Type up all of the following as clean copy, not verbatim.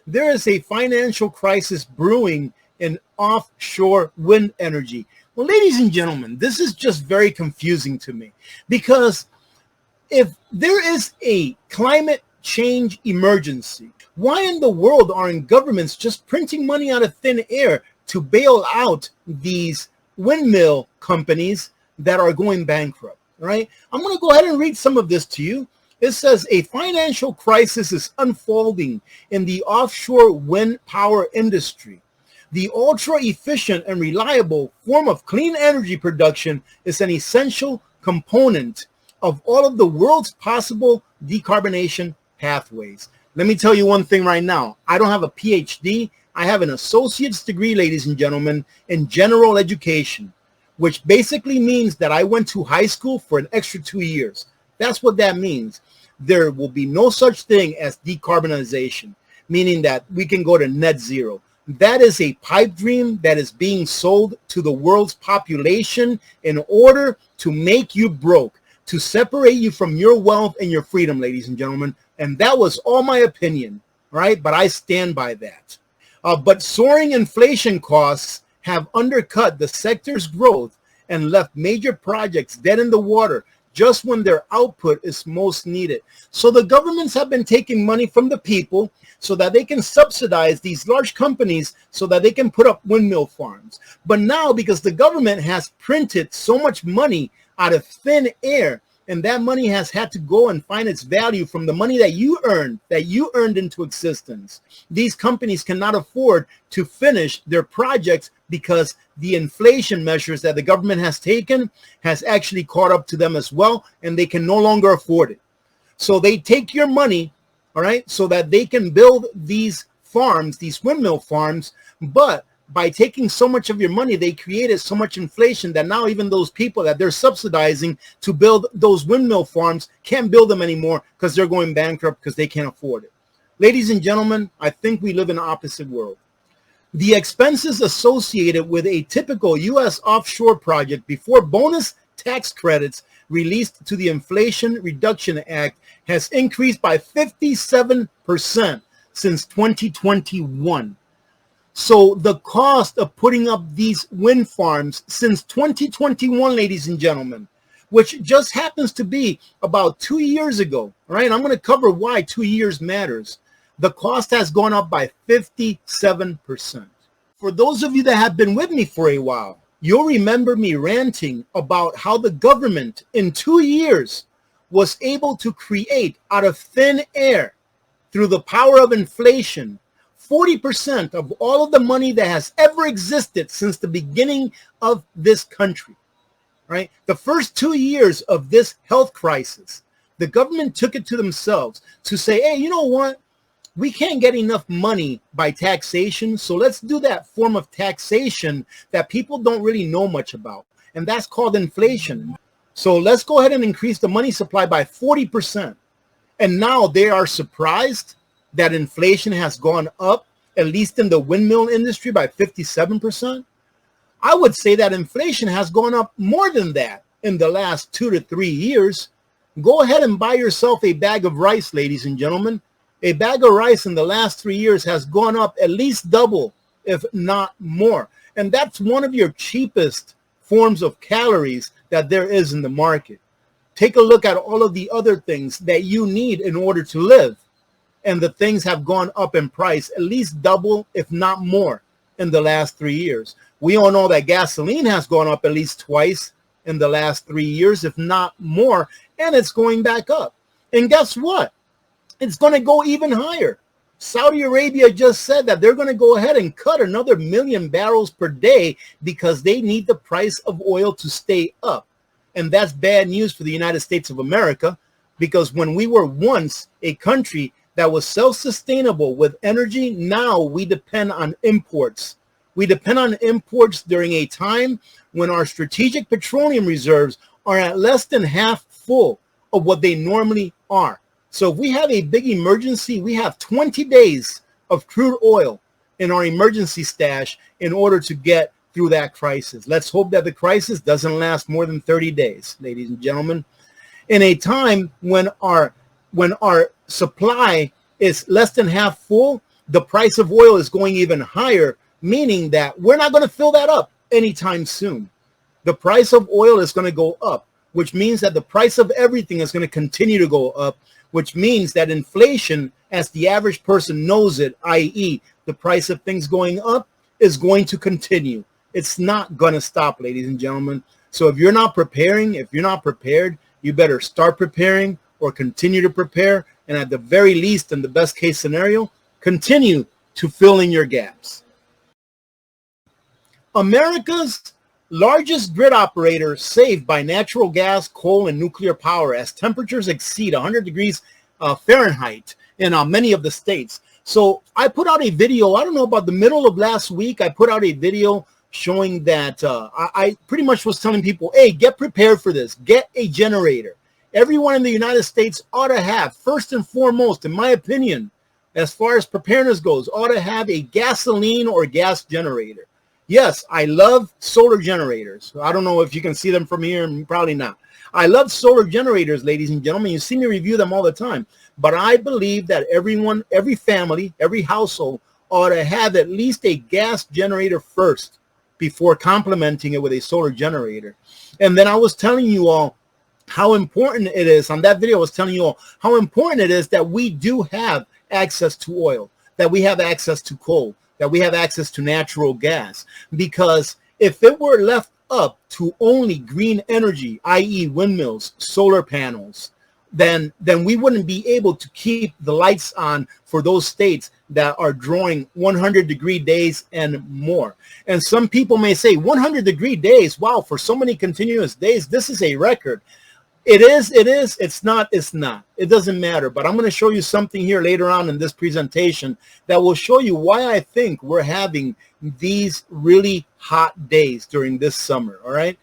there is a financial crisis brewing in offshore wind energy. Well, ladies and gentlemen, this is just very confusing to me, because if there is a climate change emergency, why in the world aren't governments just printing money out of thin air to bail out these windmill companies that are going bankrupt, right? I'm going to go ahead and read some of this to you. It says, a financial crisis is unfolding in the offshore wind power industry. The ultra-efficient and reliable form of clean energy production is an essential component of all of the world's possible decarbonation pathways. Let me tell you one thing right now. I don't have a PhD. I have an associate's degree, ladies and gentlemen, in general education, which basically means that I went to high school for an extra 2 years. That's what that means. There will be no such thing as decarbonization, meaning that we can go to net zero. That is a pipe dream that is being sold to the world's population in order to make you broke, to separate you from your wealth and your freedom, ladies and gentlemen. And that was all my opinion, right? But I stand by that. But soaring inflation costs have undercut the sector's growth and left major projects dead in the water just when their output is most needed. So the governments have been taking money from the people so that they can subsidize these large companies so that they can put up windmill farms. But now, because the government has printed so much money out of thin air, and that money has had to go and find its value from the money that you earned into existence, these companies cannot afford to finish their projects because the inflation measures that the government has taken has actually caught up to them as well, and they can no longer afford it. So they take your money, all right, so that they can build these farms, these windmill farms, but by taking so much of your money, they created so much inflation that now even those people that they're subsidizing to build those windmill farms can't build them anymore because they're going bankrupt because they can't afford it. Ladies and gentlemen, I think we live in an opposite world. The expenses associated with a typical U.S. offshore project before bonus tax credits released to the Inflation Reduction Act has increased by 57% since 2021. So the cost of putting up these wind farms since 2021, ladies and gentlemen, which just happens to be about 2 years ago, right? I'm going to cover why 2 years matters. The cost has gone up by 57%. For those of you that have been with me for a while, you'll remember me ranting about how the government in 2 years was able to create out of thin air, through the power of inflation, 40% of all of the money that has ever existed since the beginning of this country, right? The first 2 years of this health crisis, the government took it to themselves to say, hey, you know what? We can't get enough money by taxation, so let's do that form of taxation that people don't really know much about, and that's called inflation. So let's go ahead and increase the money supply by 40%. And now they are surprised that inflation has gone up, at least in the windmill industry, by 57%. I would say that inflation has gone up more than that in the last 2 to 3 years. Go ahead and buy yourself a bag of rice, ladies and gentlemen. A bag of rice in the last 3 years has gone up at least double, if not more. And that's one of your cheapest forms of calories that there is in the market. Take a look at all of the other things that you need in order to live. And the things have gone up in price at least double, if not more, in the last 3 years. We all know that gasoline has gone up at least twice in the last 3 years, if not more, and it's going back up. And guess what? It's going to go even higher. Saudi Arabia just said that they're going to go ahead and cut another 1 million barrels per day because they need the price of oil to stay up. And that's bad news for the United States of America, because when we were once a country that was self-sustainable with energy, now we depend on imports. We depend on imports during a time when our strategic petroleum reserves are at less than half full of what they normally are. So if we have a big emergency, we have 20 days of crude oil in our emergency stash in order to get through that crisis. Let's hope that the crisis doesn't last more than 30 days, ladies and gentlemen. In a time when our supply is less than half full, the price of oil is going even higher, meaning that we're not going to fill that up anytime soon. The price of oil is going to go up, which means that the price of everything is going to continue to go up, which means that inflation, as the average person knows it, i.e. the price of things going up, is going to continue. It's not going to stop, ladies and gentlemen. So if you're not preparing, if you're not prepared, you better start preparing or continue to prepare. And at the very least, in the best case scenario, continue to fill in your gaps. America's largest grid operator saved by natural gas, coal, and nuclear power as temperatures exceed 100 degrees Fahrenheit in many of the states. So I put out a video, I don't know, about the middle of last week, I put out a video showing that I pretty much was telling people, hey, get prepared for this. Get a generator. Everyone in the United States ought to have, first and foremost, in my opinion, as far as preparedness goes, ought to have a gasoline or gas generator. Yes, I love solar generators. I don't know if you can see them from here, probably not. I love solar generators, ladies and gentlemen. You see me review them all the time. But I believe that everyone, every family, every household ought to have at least a gas generator first before complementing it with a solar generator. And then I was telling you all how important it is. On that video, I was telling you all how important it is that we do have access to oil, that we have access to coal, that we have access to natural gas. Because if it were left up to only green energy, i.e. windmills, solar panels, then we wouldn't be able to keep the lights on for those states that are drawing 100-degree days and more. And some people may say 100-degree days, wow, for so many continuous days, this is a record. It is, it's not. It doesn't matter. But I'm going to show you something here later on in this presentation that will show you why I think we're having these really hot days during this summer. All right.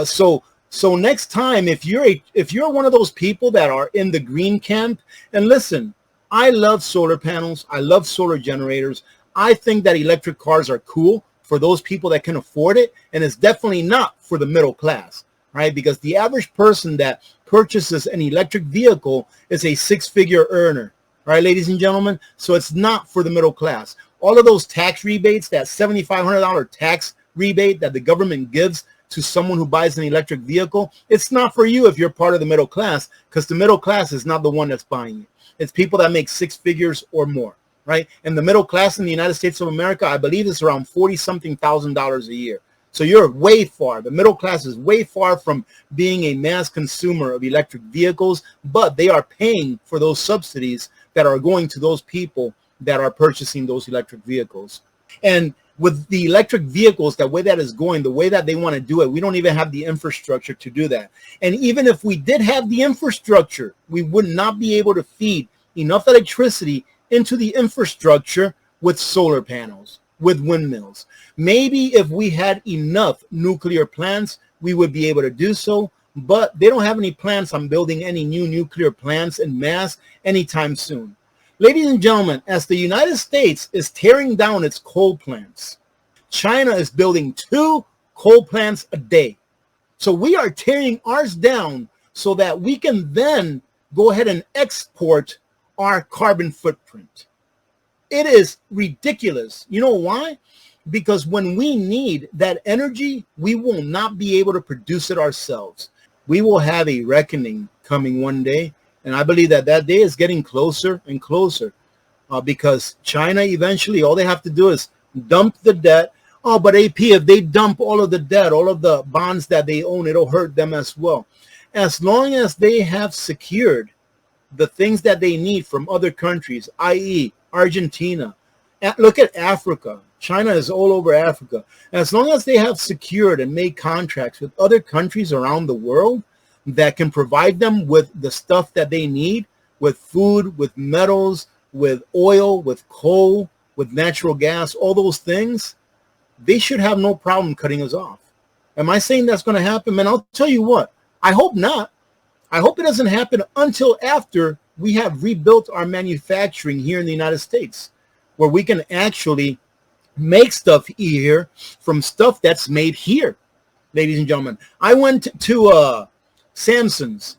So next time, if you're one of those people that are in the green camp, and listen, I love solar panels. I love solar generators. I think that electric cars are cool for those people that can afford it. And it's definitely not for the middle class. Right? Because the average person that purchases an electric vehicle is a six-figure earner, right, ladies and gentlemen? So it's not for the middle class. All of those tax rebates, that $7,500 tax rebate that the government gives to someone who buys an electric vehicle, it's not for you if you're part of the middle class, because the middle class is not the one that's buying it. It's people that make six figures or more, right? And the middle class in the United States of America, I believe, is around $40-something thousand a year. So you're way far. The middle class is way far from being a mass consumer of electric vehicles, but they are paying for those subsidies that are going to those people that are purchasing those electric vehicles. And with the electric vehicles, the way that is going, the way that they want to do it, we don't even have the infrastructure to do that. And even if we did have the infrastructure, we would not be able to feed enough electricity into the infrastructure with solar panels, with windmills. Maybe if we had enough nuclear plants, we would be able to do so, but they don't have any plans on building any new nuclear plants en masse anytime soon. Ladies and gentlemen, as the United States is tearing down its coal plants, China is building 2 coal plants a day. So we are tearing ours down so that we can then go ahead and export our carbon footprint. It is ridiculous. You know why? Because when we need that energy, we will not be able to produce it ourselves. We will have a reckoning coming one day. And I believe that that day is getting closer and closer because China eventually, all they have to do is dump the debt. Oh, but AP, if they dump all of the debt, all of the bonds that they own, it'll hurt them as well. As long as they have secured the things that they need from other countries, i.e. Argentina. Look at Africa. China is all over Africa. As long as they have secured and made contracts with other countries around the world that can provide them with the stuff that they need, with food, with metals, with oil, with coal, with natural gas, all those things, they should have no problem cutting us off. Am I saying that's going to happen? Man, I'll tell you what. I hope not. I hope it doesn't happen until after we have rebuilt our manufacturing here in the United States, where we can actually make stuff here from stuff that's made here. Ladies and gentlemen, I went to Samson's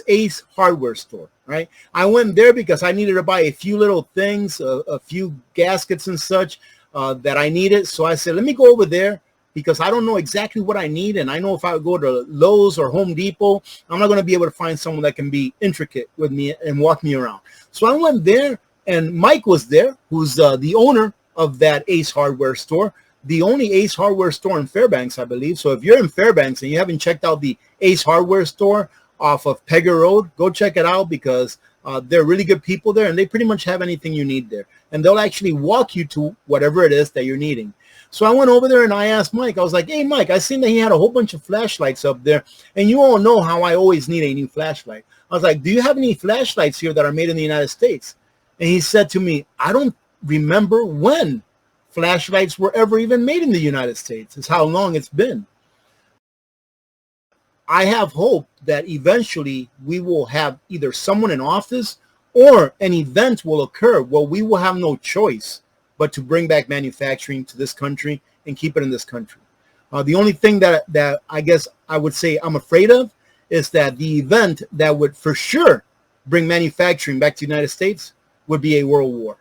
Ace hardware store. right? I went there because I needed to buy a few little things, a few gaskets and such that I needed. So I said, let me go over there because I don't know exactly what I need. And I know if I go to Lowe's or Home Depot, I'm not going to be able to find someone that can be intricate with me and walk me around. So I went there, and Mike was there, who's the owner of that Ace Hardware store, the only Ace Hardware store in Fairbanks, I believe. So if you're in Fairbanks and you haven't checked out the Ace Hardware store off of Pegger Road, go check it out because they're really good people there, and they pretty much have anything you need there. And they'll actually walk you to whatever it is that you're needing. So I went over there and I asked Mike, I was like, hey, Mike, I seen that he had a whole bunch of flashlights up there. And you all know how I always need a new flashlight. I was like, do you have any flashlights here that are made in the United States? And he said to me, I don't remember when flashlights were ever even made in the United States. It's how long it's been. I have hope that eventually we will have either someone in office or an event will occur where we will have no choice but to bring back manufacturing to this country and keep it in this country. The only thing that I guess I would say I'm afraid of is that the event that would for sure bring manufacturing back to the United States would be a world war,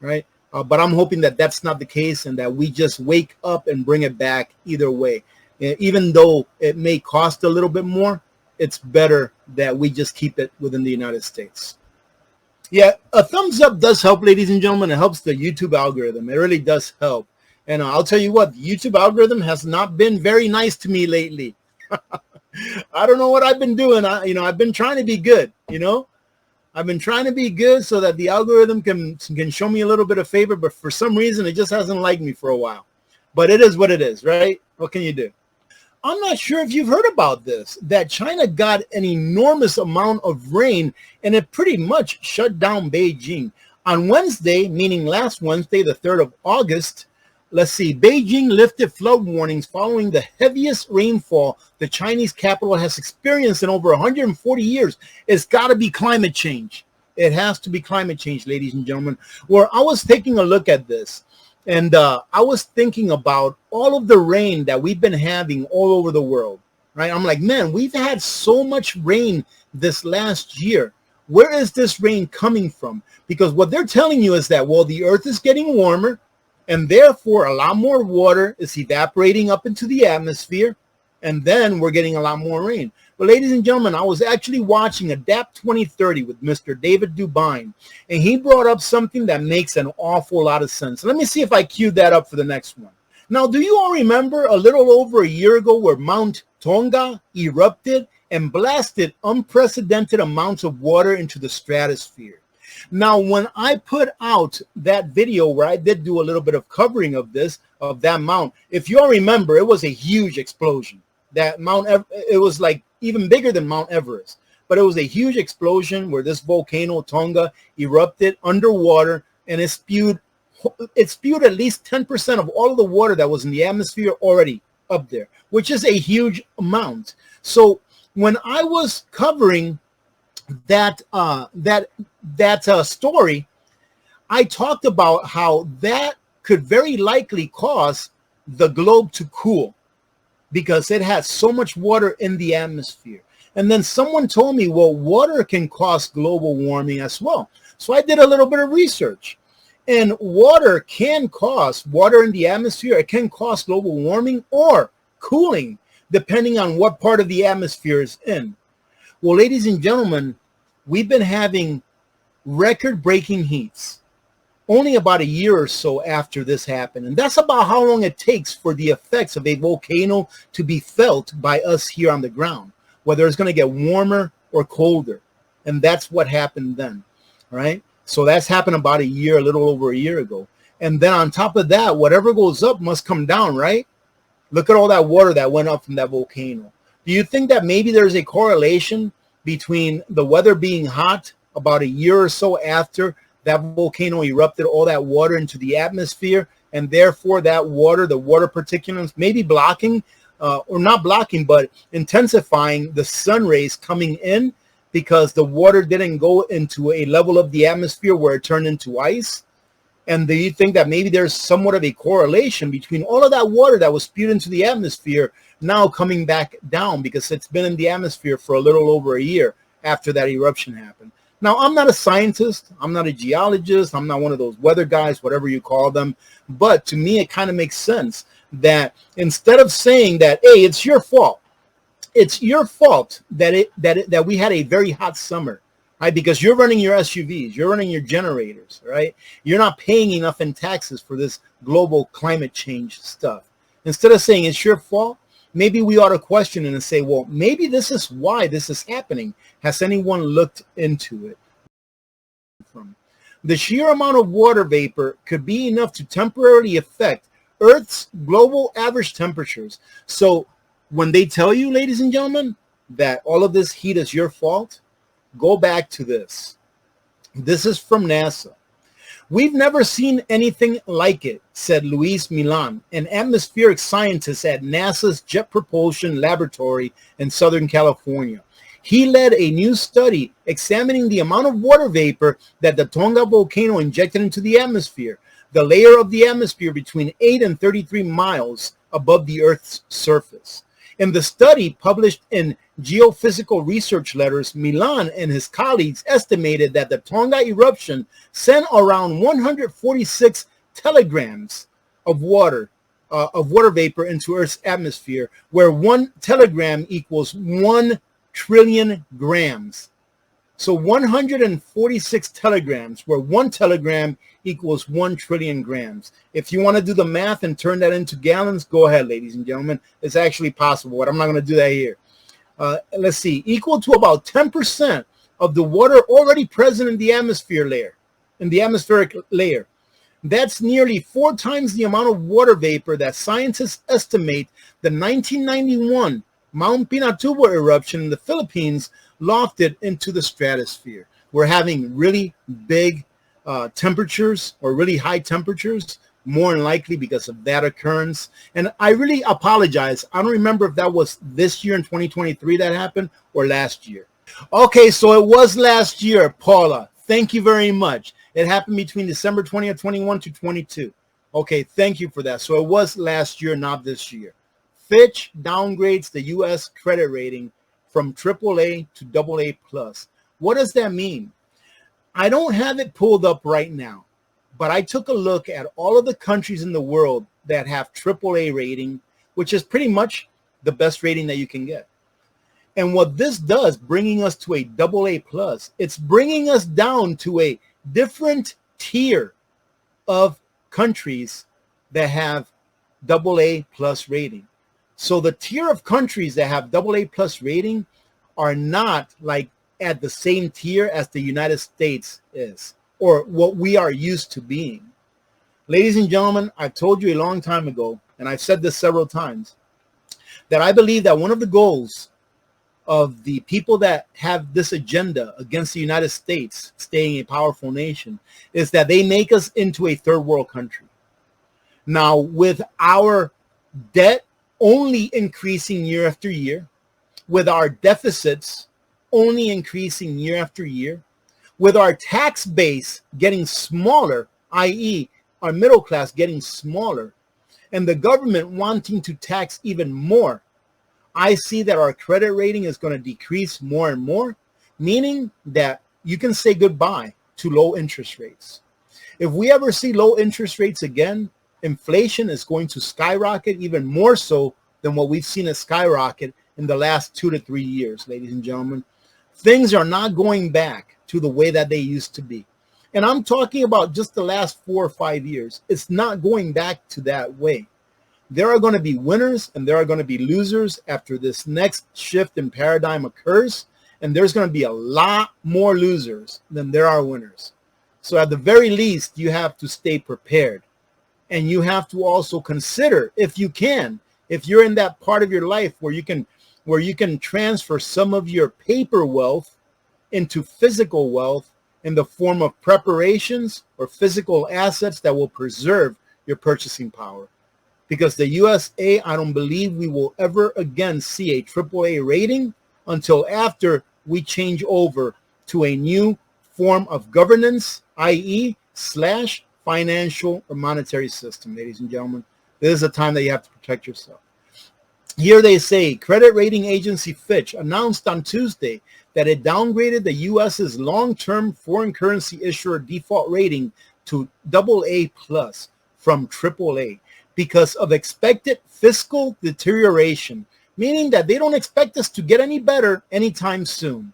right? But I'm hoping that that's not the case and that we just wake up and bring it back either way. Even though it may cost a little bit more, it's better that we just keep it within the United States. Yeah, a thumbs up does help, ladies and gentlemen. It helps the YouTube algorithm. It really does help. And I'll tell you what, the YouTube algorithm has not been very nice to me lately. I don't know what I've been doing. I've been trying to be good, I've been trying to be good so that the algorithm can show me a little bit of favor, but for some reason, it just hasn't liked me for a while. But it is what it is, right? What can you do? I'm not sure if you've heard about this, that China got an enormous amount of rain and it pretty much shut down Beijing. On Wednesday, meaning last Wednesday, the 3rd of August, Beijing lifted flood warnings following the heaviest rainfall the Chinese capital has experienced in over 140 years. It's got to be climate change. It has to be climate change, ladies and gentlemen. Where I was taking a look at this, and I was thinking about all of the rain that we've been having all over the world, right? I'm like, man, we've had so much rain this last year. Where is this rain coming from? Because what they're telling you is that, well, the earth is getting warmer, and therefore a lot more water is evaporating up into the atmosphere, and then we're getting a lot more rain. But ladies and gentlemen, I was actually watching Adapt 2030 with Mr. David Dubine, and he brought up something that makes an awful lot of sense. Let me see if I queued that up for the next one. Now, do you all remember a little over a year ago where Mount Tonga erupted and blasted unprecedented amounts of water into the stratosphere? Now, when I put out that video where I did do a little bit of covering of that mount, if you all remember, it was a huge explosion. That it was like even bigger than Mount Everest, but it was a huge explosion where this volcano Tonga erupted underwater, and it spewed at least 10% of all of the water that was in the atmosphere already up there, which is a huge amount. So when I was covering that story, I talked about how that could very likely cause the globe to cool, because it has so much water in the atmosphere. And then someone told me, well, water can cause global warming as well. So I did a little bit of research. And water in the atmosphere, it can cause global warming or cooling, depending on what part of the atmosphere is in. Well, ladies and gentlemen, we've been having record-breaking heats only about a year or so after this happened. And that's about how long it takes for the effects of a volcano to be felt by us here on the ground, whether it's going to get warmer or colder. And that's what happened then, right? So that's happened about a little over a year ago. And then on top of that, whatever goes up must come down, right? Look at all that water that went up from that volcano. Do you think that maybe there's a correlation between the weather being hot about a year or so after that volcano erupted all that water into the atmosphere, and therefore that water, the water particulates, maybe blocking or not blocking, but intensifying the sun rays coming in, because the water didn't go into a level of the atmosphere where it turned into ice? And do you think that maybe there's somewhat of a correlation between all of that water that was spewed into the atmosphere now coming back down, because it's been in the atmosphere for a little over a year after that eruption happened? Now, I'm not a scientist. I'm not a geologist. I'm not one of those weather guys, whatever you call them. But to me, it kind of makes sense that instead of saying that, hey, it's your fault, it's your fault that we had a very hot summer, right? Because you're running your SUVs, you're running your generators, right? You're not paying enough in taxes for this global climate change stuff. Instead of saying it's your fault, maybe we ought to question it and say, well, maybe this is why this is happening. Has anyone looked into it? The sheer amount of water vapor could be enough to temporarily affect Earth's global average temperatures. So when they tell you, ladies and gentlemen, that all of this heat is your fault, go back to this. This is from NASA. We've never seen anything like it, said Luis Milan, an atmospheric scientist at NASA's Jet Propulsion Laboratory in Southern California. He led a new study examining the amount of water vapor that the Tonga volcano injected into the atmosphere, the layer of the atmosphere between 8 and 33 miles above the Earth's surface. In the study published in Geophysical Research Letters, Milan and his colleagues estimated that the Tonga eruption sent around 146 telegrams of water vapor into Earth's atmosphere, where 1 telegram equals 1 trillion grams. So 146 telegrams, where 1 telegram equals 1 trillion grams. If you want to do the math and turn that into gallons, go ahead, ladies and gentlemen. It's actually possible, but I'm not going to do that here. Let's see, equal to about 10% of the water already present in the atmosphere in the atmospheric layer. That's nearly 4 times the amount of water vapor that scientists estimate the 1991 Mount Pinatubo eruption in the Philippines lofted into the stratosphere. We're having really big temperatures, or really high temperatures, more than likely because of that occurrence. And I really apologize. I don't remember if that was this year in 2023 that happened or last year. Okay, so it was last year, Paula. Thank you very much. It happened between December 20th, 21 to 22. Okay, thank you for that. So it was last year, not this year. Fitch downgrades the U.S. credit rating from AAA to AA+. What does that mean? I don't have it pulled up right now, but I took a look at all of the countries in the world that have AAA rating, which is pretty much the best rating that you can get. And what this does, bringing us to a AA+, it's bringing us down to a different tier of countries that have AA+ rating. So the tier of countries that have AA+ rating are not like at the same tier as the United States is, or what we are used to being. Ladies and gentlemen, I told you a long time ago, and I've said this several times, that I believe that one of the goals of the people that have this agenda against the United States staying a powerful nation is that they make us into a third world country. Now, with our debt only increasing year after year, with our deficits only increasing year after year, with our tax base getting smaller, i.e. our middle class getting smaller, and the government wanting to tax even more, I see that our credit rating is going to decrease more and more, meaning that you can say goodbye to low interest rates. If we ever see low interest rates again, inflation is going to skyrocket even more so than what we've seen it skyrocket in the last 2 to 3 years, ladies and gentlemen. Things are not going back to the way that they used to be. And I'm talking about just the last 4 or 5 years. It's not going back to that way. There are going to be winners and there are going to be losers after this next shift in paradigm occurs. And there's going to be a lot more losers than there are winners. So at the very least, you have to stay prepared. And you have to also consider, if you can, if you're in that part of your life where you can transfer some of your paper wealth into physical wealth in the form of preparations or physical assets that will preserve your purchasing power. Because the USA, I don't believe we will ever again see a AAA rating until after we change over to a new form of governance, i.e. / financial or monetary system, ladies and gentlemen. This is a time that you have to protect yourself. Here they say credit rating agency Fitch announced on Tuesday that it downgraded the U.S.'s long-term foreign currency issuer default rating to AA plus from AAA because of expected fiscal deterioration, meaning that they don't expect us to get any better anytime soon.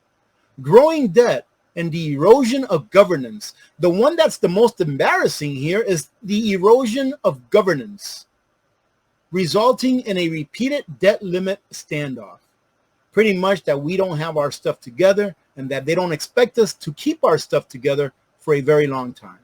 Growing debt and the erosion of governance. The one that's the most embarrassing here is the erosion of governance, resulting in a repeated debt limit standoff. Pretty much that we don't have our stuff together and that they don't expect us to keep our stuff together for a very long time.